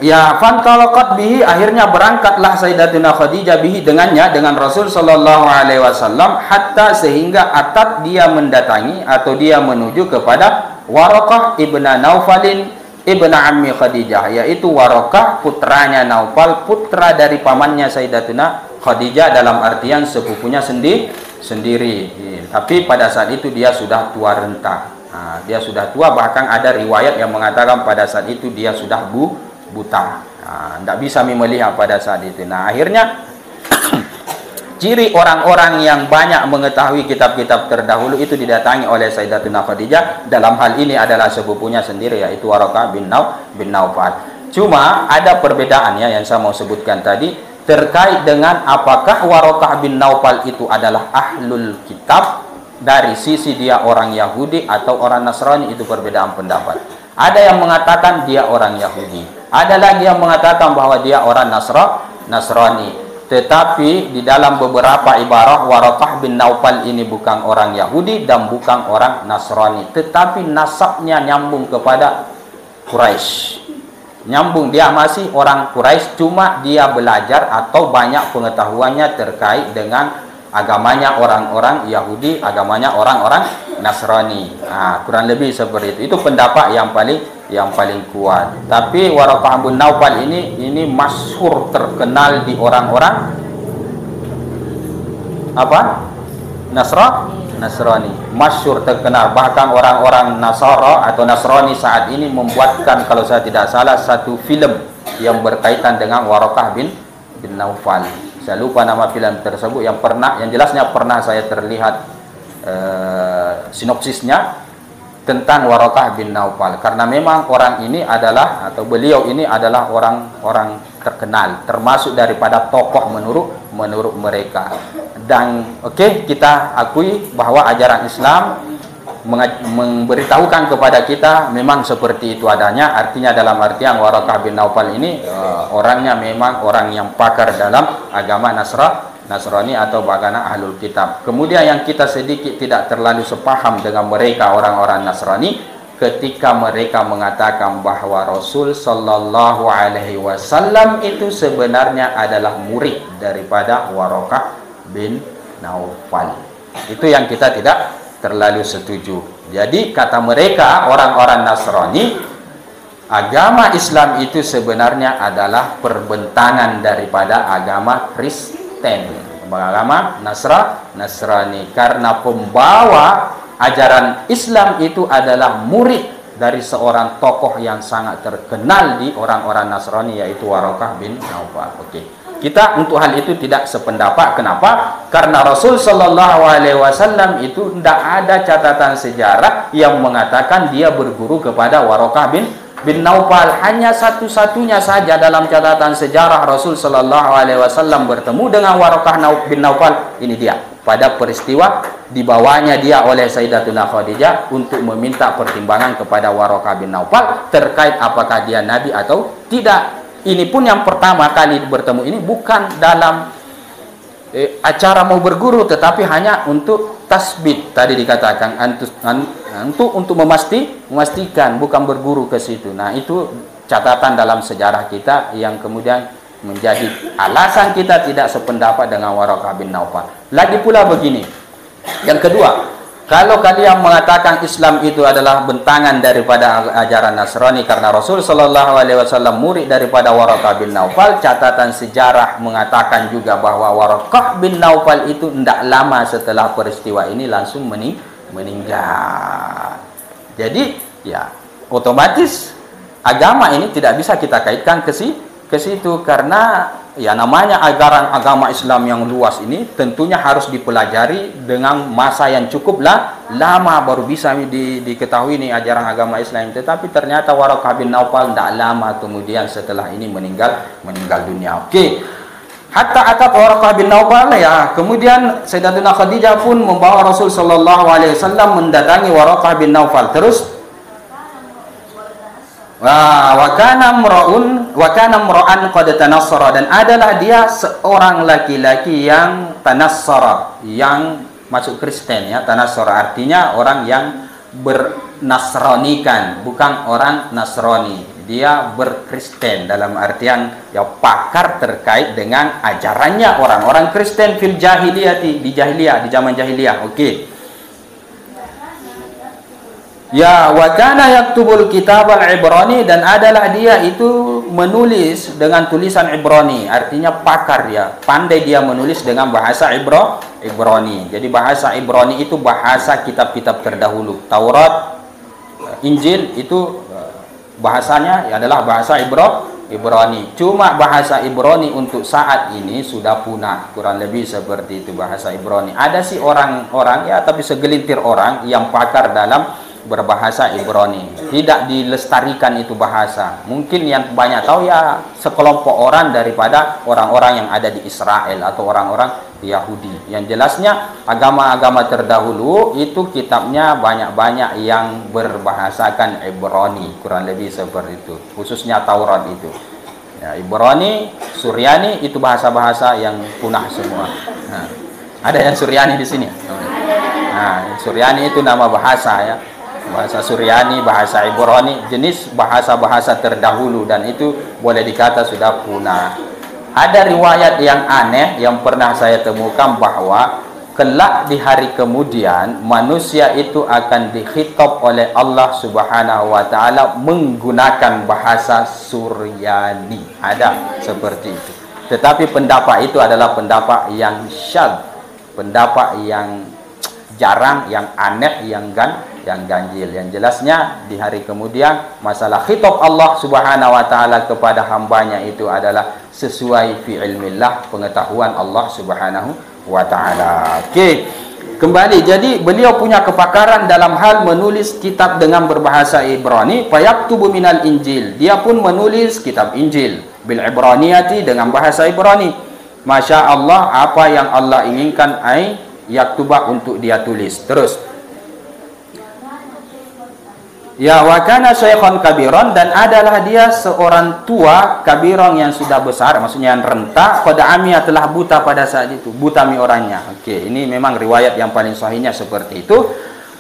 Ya, fantalaqat bihi, akhirnya berangkatlah Sayyidatuna Khadijah bihi, dengannya, dengan Rasul sallallahu alaihi wasallam, hatta sehingga atat, dia mendatangi atau dia menuju kepada Waraqah ibn Naufalin ibn ammi Khadijah, yaitu Waraqah putranya Naufal, putra dari pamannya Sayyidatuna Khadijah, dalam artian sepupunya sendiri. Tapi pada saat itu dia sudah tua renta. Nah, dia sudah tua, bahkan ada riwayat yang mengatakan pada saat itu dia sudah buta, tidak bisa melihat pada saat itu. Nah, akhirnya ciri orang-orang yang banyak mengetahui kitab-kitab terdahulu itu didatangi oleh Sayyidatuna Khadijah. Dalam hal ini adalah sepupunya sendiri, yaitu Waraqah bin Naufal. Cuma ada perbedaannya yang saya mau sebutkan tadi terkait dengan apakah Waraqah bin Naufal itu adalah ahlul kitab dari sisi dia orang Yahudi atau orang Nasrani. Itu perbedaan pendapat. Ada yang mengatakan dia orang Yahudi, ada lagi yang mengatakan bahwa dia orang Nasrani. Tetapi di dalam beberapa ibarah, Waraqah bin Naufal ini bukan orang Yahudi dan bukan orang Nasrani, tetapi nasabnya nyambung kepada Quraisy. Nyambung, dia masih orang Quraisy, cuma dia belajar atau banyak pengetahuannya terkait dengan agamanya orang-orang Yahudi, agamanya orang-orang Nasrani. Nah, kurang lebih seperti itu. Itu pendapat yang paling kuat. Tapi Waraqah bin Naufal ini masyhur, terkenal di orang-orang apa? Nasrani. Masyhur, terkenal. Bahkan orang-orang Nasara atau Nasrani saat ini membuatkan, kalau saya tidak salah, satu film yang berkaitan dengan Waraqah bin Naufal. Saya lupa nama film tersebut, yang jelasnya pernah saya terlihat sinopsisnya tentang Waraqah bin Naufal, karena memang orang ini adalah, atau beliau ini adalah orang terkenal, termasuk daripada tokoh menurut mereka. Dan kita akui bahwa ajaran Islam memberitahukan kepada kita memang seperti itu adanya. Artinya dalam artian Waraqah bin Naufal ini orangnya memang orang yang pakar dalam agama Nasrani atau bagaimana ahlul kitab. Kemudian yang kita sedikit tidak terlalu sepaham dengan mereka orang-orang Nasrani, ketika mereka mengatakan bahwa Rasul sallallahu alaihi wasallam itu sebenarnya adalah murid daripada Waraqah bin Naufal. Itu yang kita tidak terlalu setuju. Jadi kata mereka orang-orang Nasrani, agama Islam itu sebenarnya adalah perbentangan daripada agama Kristen, agama Nasrani, karena pembawa ajaran Islam itu adalah murid dari seorang tokoh yang sangat terkenal di orang-orang Nasrani, yaitu Waraqah bin Naufal. Kita untuk hal itu tidak sependapat. Kenapa? Karena Rasul Shallallahu Alaihi Wasallam itu tidak ada catatan sejarah yang mengatakan dia berguru kepada Waraqah bin Naufal. Hanya satu-satunya saja dalam catatan sejarah Rasul Shallallahu Alaihi Wasallam bertemu dengan Waraqah bin Naufal. Ini dia, pada peristiwa dibawanya dia oleh Sayyidatuna Khadijah untuk meminta pertimbangan kepada Waraqah bin Naufal terkait apakah dia nabi atau tidak. Ini pun yang pertama kali bertemu ini bukan dalam acara mau berguru, tetapi hanya untuk tasbit, tadi dikatakan untuk memastikan, bukan berguru ke situ. Nah, itu catatan dalam sejarah kita yang kemudian menjadi alasan kita tidak sependapat dengan Waraqah bin Naufal. Lagi pula begini, yang kedua, kalau kalian mengatakan Islam itu adalah bentangan daripada ajaran Nasrani karena Rasul Shallallahu Alaihi Wasallam murid daripada Waraqah bin Naufal, catatan sejarah mengatakan juga bahwa Waraqah bin Naufal itu tidak lama setelah peristiwa ini langsung meninggal. Jadi ya otomatis agama ini tidak bisa kita kaitkan ke situ, karena ya namanya ajaran agama Islam yang luas ini tentunya harus dipelajari dengan masa yang cukup lama baru bisa diketahui nih ajaran agama Islam. Tetapi ternyata Waraqah bin Naufal tidak lama kemudian setelah ini meninggal dunia. Hatta atap Waraqah bin Naufal, ya kemudian Sayyidatuna Khadijah pun membawa Rasul Shallallahu Alaihi Wasallam mendatangi Waraqah bin Naufal. Terus wa kana mra'an qad tanassara, dan adalah dia seorang laki-laki yang tanassara, yang masuk Kristen, ya. Tanassara artinya orang yang bernasranikan, bukan orang Nasrani. dia berkristen, dalam artian ya pakar terkait dengan ajarannya orang-orang Kristen fil jahiliyati, di jahiliyah, di zaman jahiliyah. Okey. Ya, wa kana yaktubul kitab al-Ibrani, dan adalah dia itu menulis dengan tulisan Ibrani, artinya pakar ya, pandai dia menulis dengan bahasa Ibrani. Jadi bahasa Ibrani itu bahasa kitab-kitab terdahulu. Taurat, Injil itu bahasanya adalah bahasa Ibrani. Cuma bahasa Ibrani untuk saat ini sudah punah, kurang lebih seperti itu bahasa Ibrani. Ada sih orang-orang ya, tapi segelintir orang yang pakar dalam berbahasa Ibrani, tidak dilestarikan itu bahasa. Mungkin yang banyak tahu ya sekelompok orang daripada orang-orang yang ada di Israel atau orang-orang Yahudi. Yang jelasnya agama-agama terdahulu itu kitabnya banyak-banyak yang berbahasakan Ibrani, kurang lebih seperti itu, khususnya Taurat itu ya, Ibrani, Suryani itu bahasa-bahasa yang punah semua. Nah, ada yang Suryani di sini. Nah, Suryani itu nama bahasa ya, bahasa Suryani, bahasa Ibrani, jenis bahasa-bahasa terdahulu, dan itu boleh dikata sudah punah. Ada riwayat yang aneh yang pernah saya temukan bahwa kelak di hari kemudian manusia itu akan dikhitab oleh Allah Subhanahu wa taala menggunakan bahasa Suryani. Ada seperti itu. Tetapi pendapat itu adalah pendapat yang syadz, pendapat yang jarang, yang aneh, yang ganjil. Yang jelasnya di hari kemudian masalah khitab Allah Subhanahu wa taala kepada hambanya itu adalah sesuai fi ilmillah, pengetahuan Allah Subhanahu wa taala. Okey. Kembali, jadi beliau punya kepakaran dalam hal menulis kitab dengan berbahasa Ibrani, fayaktubu minal Injil. Dia pun menulis kitab Injil bil Ibraniyati, dengan bahasa Ibrani. Masya Allah, apa yang Allah inginkan yaktuba untuk dia tulis. Terus ya, wa kana syaikhan kabiran, dan adalah dia seorang tua kabiran yang sudah besar, maksudnya yang renta, qad amiya, telah buta pada saat itu, buta mi orangnya. Okey, ini memang riwayat yang paling sahihnya seperti itu.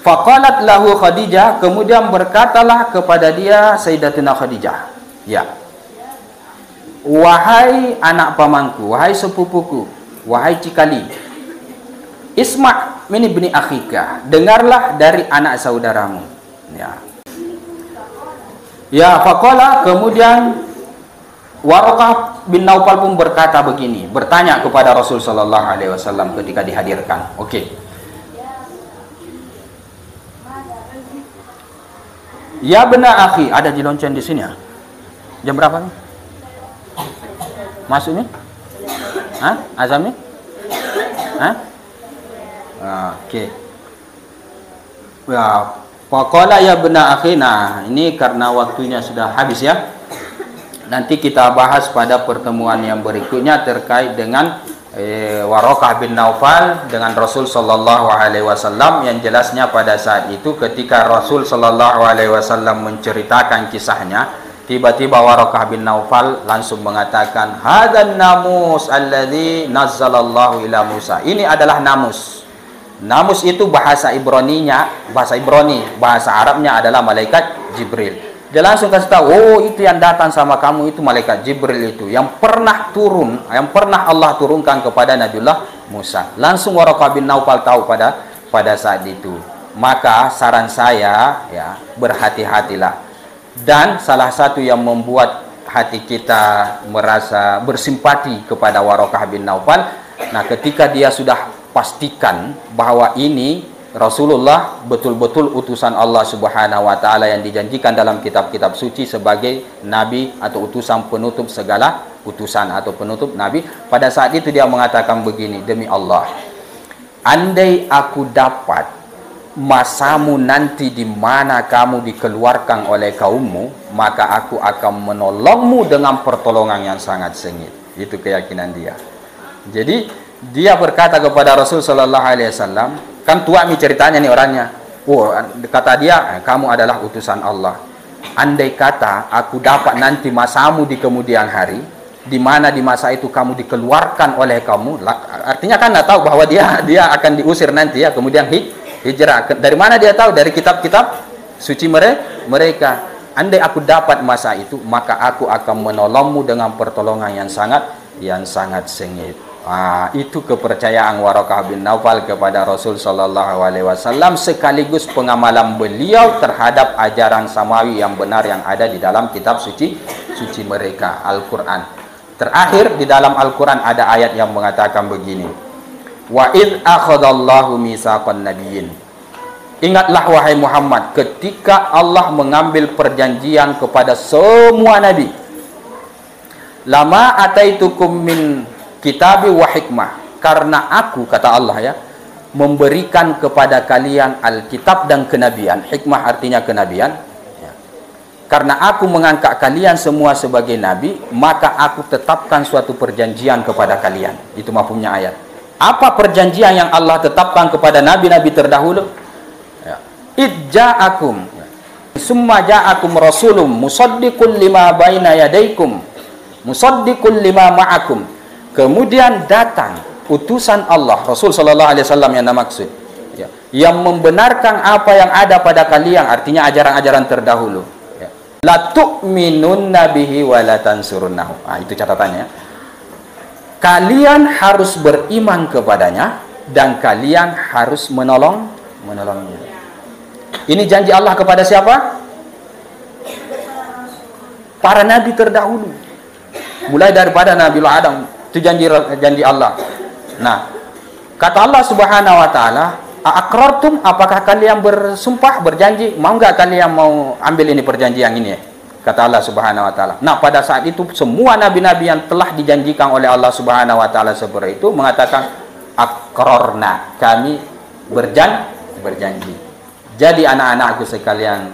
Faqalat lahu Khadijah, kemudian berkatalah kepada dia Sayyidatuna Khadijah, ya, wahai anak pamanku, wahai sepupuku, wahai cikali, isma' min ibni akhika, dengarlah dari anak saudaramu. Ya. Ya, faqala, kemudian Waraqah bin Naufal pun berkata begini, bertanya kepada Rasul sallallahu alaihi wasallam ketika dihadirkan. Okey. Ya bena akhi, ada di lonceng di sini ya. Jam berapa nih? Masuk nih? Hah? Azam nih? Hah? Okey. Ya, faqala ya bena akhi. Nah, ini karena waktunya sudah habis ya. Nanti kita bahas pada pertemuan yang berikutnya terkait dengan Waraqah bin Naufal dengan Rasul sallallahu alaihi wasallam, yang jelasnya pada saat itu ketika Rasul sallallahu alaihi wasallam menceritakan kisahnya, tiba-tiba Waraqah bin Naufal langsung mengatakan, hadan namus alladzi nazzalallahu ila Musa. Ini adalah namus. Namus itu bahasa Ibraninya, bahasa Ibrani, bahasa Arabnya adalah malaikat Jibril. Dia langsung kasih tahu, oh itu yang datang sama kamu itu malaikat Jibril itu, yang pernah turun, yang pernah Allah turunkan kepada Nabiullah Musa. Langsung Waraqah bin Naufal tahu pada saat itu. Maka saran saya ya, berhati-hatilah. Dan salah satu yang membuat hati kita merasa bersimpati kepada Waraqah bin Naufal, nah ketika dia sudah pastikan bahwa ini Rasulullah betul-betul utusan Allah Subhanahu wa taala yang dijanjikan dalam kitab-kitab suci sebagai nabi atau utusan penutup segala utusan atau penutup nabi. Pada saat itu dia mengatakan begini, demi Allah, andai aku dapat masamu nanti di mana kamu dikeluarkan oleh kaummu, maka aku akan menolongmu dengan pertolongan yang sangat sengit. Itu keyakinan dia. Jadi dia berkata kepada Rasul sallallahu alaihi wasallam, kan tua nih ceritanya nih orangnya. Oh, kata dia, kamu adalah utusan Allah. Andai kata aku dapat nanti masamu di kemudian hari, di mana di masa itu kamu dikeluarkan oleh kamu, artinya kan nggak tahu bahwa dia akan diusir nanti ya, kemudian hijrah. Dari mana dia tahu? Dari kitab-kitab suci mereka. andai aku dapat masa itu, maka aku akan menolongmu dengan pertolongan yang sangat sengit. Itu kepercayaan Waraqah bin Naufal kepada Rasul sallallahu alaihi wasallam, sekaligus pengamalan beliau terhadap ajaran samawi yang benar yang ada di dalam kitab suci mereka, Al-Qur'an. Terakhir di dalam Al-Qur'an ada ayat yang mengatakan begini. Wa id akhadallahu mitsaqan nabiyyin. Ingatlah wahai Muhammad, ketika Allah mengambil perjanjian kepada semua nabi. Lama ataitukum min kitabi wa hikmah, karena aku, kata Allah ya, memberikan kepada kalian Alkitab dan kenabian. Hikmah artinya kenabian ya. Karena aku mengangkat kalian semua sebagai nabi, maka aku tetapkan suatu perjanjian kepada kalian. Itu mafhumnya ayat. Apa perjanjian yang Allah tetapkan kepada nabi-nabi terdahulu? Ya. Idja'akum summa ja'akum rasulun musaddiqun lima baina yadaykum musaddiqun lima ma'akum. Kemudian datang utusan Allah, Rasul sallallahu alaihi wasallam yang maksud ya, yang membenarkan apa yang ada pada kalian, artinya ajaran-ajaran terdahulu ya. La tu'minunna bihi wa la tansurunnahu. Itu catatannya. Kalian harus beriman kepadanya dan kalian harus menolongnya. Ini janji Allah kepada siapa? Para nabi terdahulu. Mulai daripada Nabi Adam, itu janji Allah. Nah, kata Allah Subhanahu wa taala, "Aqrartum, apakah kalian bersumpah, berjanji, mau enggak kalian mau ambil ini perjanjian ini?" Kata Allah Subhanahu wa taala. Nah, pada saat itu semua nabi-nabi yang telah dijanjikan oleh Allah Subhanahu wa taala seperti itu mengatakan aqrarna, kami berjanji. Jadi anak-anakku sekalian,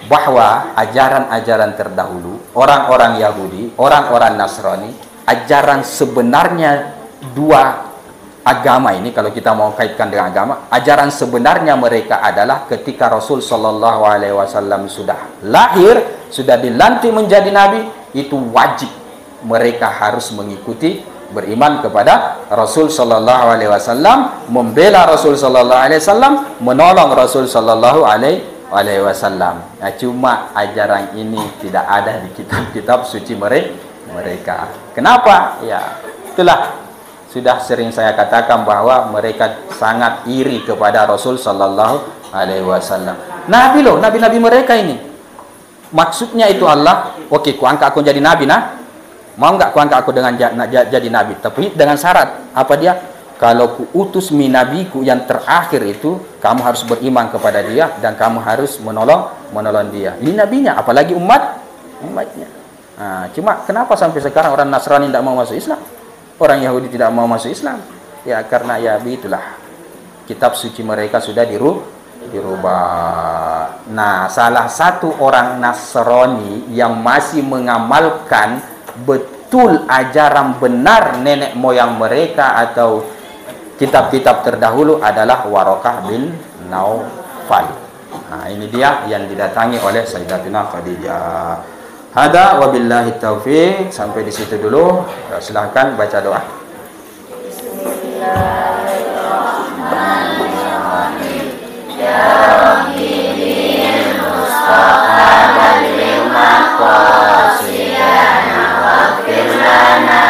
bahwa ajaran-ajaran terdahulu, orang-orang Yahudi, orang-orang Nasrani, ajaran sebenarnya dua agama ini, kalau kita mau kaitkan dengan agama, ajaran sebenarnya mereka adalah ketika Rasul sallallahu alaihi wasallam sudah lahir, sudah dilantik menjadi nabi, itu wajib mereka harus mengikuti, beriman kepada Rasul sallallahu alaihi wasallam, membela Rasul sallallahu alaihi wasallam, menolong Rasul sallallahu alaihi wasallam. Nah, cuma ajaran ini tidak ada di kitab-kitab suci mereka. Kenapa? Ya, itulah sudah sering saya katakan bahwa mereka sangat iri kepada Rasul sallallahu alaihi wasallam. Nabi loh, nabi-nabi mereka ini. Maksudnya itu Allah, oke, ku angkat aku jadi nabi, nah. Mau enggak ku angkat aku dengan jadi nabi? Tapi dengan syarat. Apa dia? Kalau ku utus nabiku yang terakhir itu, kamu harus beriman kepada dia dan kamu harus menolong dia. Ini nabinya, apalagi umatnya. Nah, cuma kenapa sampai sekarang orang Nasrani tidak mau masuk Islam? Orang Yahudi tidak mau masuk Islam? Ya karena ya begitulah. Kitab suci mereka sudah dirubah. Nah, salah satu orang Nasrani yang masih mengamalkan betul ajaran benar nenek moyang mereka atau kitab-kitab terdahulu adalah Waraqah bin Naufal. Nah, ini dia yang didatangi oleh Sayyidatina Khadijah. Hada wabillahi taufiq. Sampai di situ dulu. Silahkan baca doa. Bismillahirrahmanirrahim. Ya Rabbi bil Mustafa balil maqasidana waghfir lana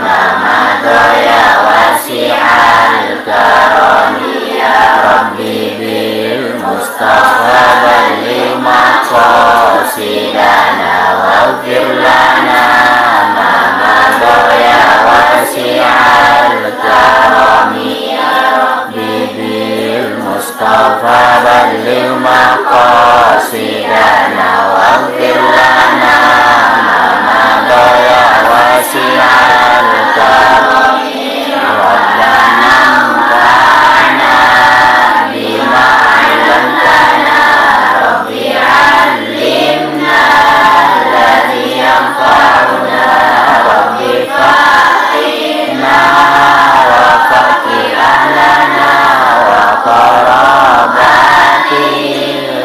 ma madaya wasi'al karami ya Rabbi bil Mustafa balil maqasidana waghfir lana ma madaya wasi'al karami ya Rabbi bil Mustafa balil maqasidana waghfir lana ma madaya wasi'al karami Rabbana anfa'na bima 'allamtana Rabbi 'allimna alladhi yanfa'una Rabbi fa'inna wa faqih ahlana wa qarabati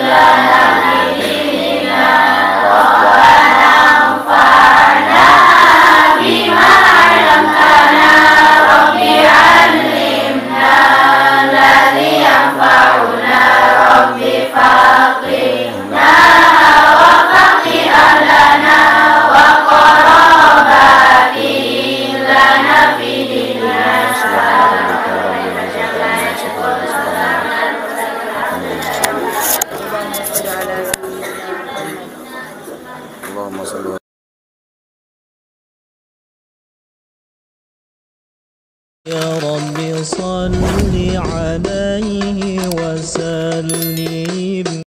lana bina Rabbana anfa'na bima 'allamtana على سيدنا محمد. اللهم صل يا رب صل عليه وسلم.